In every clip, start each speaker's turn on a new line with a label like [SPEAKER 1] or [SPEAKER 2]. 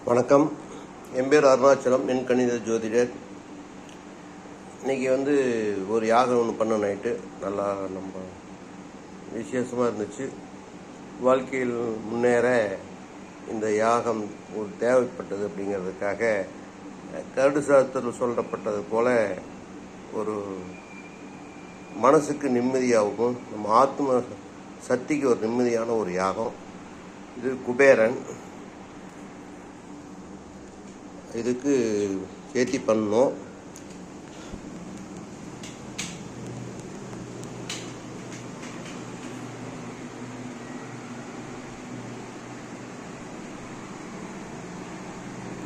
[SPEAKER 1] வணக்கம். என் பேர் அருணாச்சலம், என் கணித ஜோதிடர். இன்றைக்கி ஒரு யாகம் ஒன்று பண்ண நைட்டு நல்லா நம்ம விசேஷமாக இருந்துச்சு. வாழ்க்கையில் முன்னேற இந்த யாகம் ஒரு தேவைப்பட்டது அப்படிங்கிறதுக்காக கருடு சாஸ்திரத்தில் சொல்லப்பட்டது போல் ஒரு மனசுக்கு நிம்மதியாகவும் நம்ம ஆத்ம சக்திக்கு ஒரு நிம்மதியான ஒரு யாகம். இது குபேரன், இதுக்கு சேர்த்தி பண்ணோம்.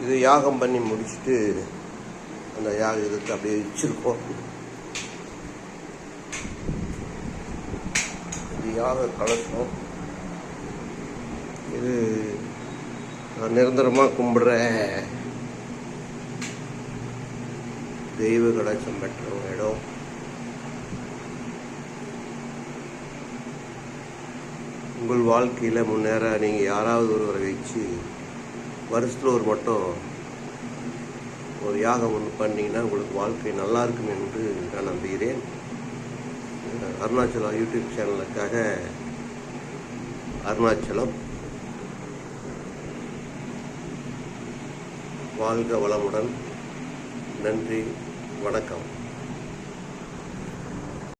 [SPEAKER 1] இது யாகம் பண்ணி முடிச்சுட்டு அந்த இதுக்கு அப்படியே வச்சிருக்கோம். இது யாக கலசம். இது நிரந்தரமாக கும்பிடுற தெய்வ கடாட்சம் பெற்ற ஒரு இடம். உங்கள் வாழ்க்கையில் முன்னேற நீங்கள் யாராவது ஒருவரை வச்சு வருஷத்தில் ஒரு மட்டும் ஒரு யாகம் ஒன்று பண்ணிங்கன்னா உங்களுக்கு வாழ்க்கை நல்லா இருக்கும் என்று நான் நம்புகிறேன். அருணாச்சலம் யூடியூப் சேனலுக்காக அருணாச்சலம். வாழ்க வளமுடன். நன்றி, வணக்கம்.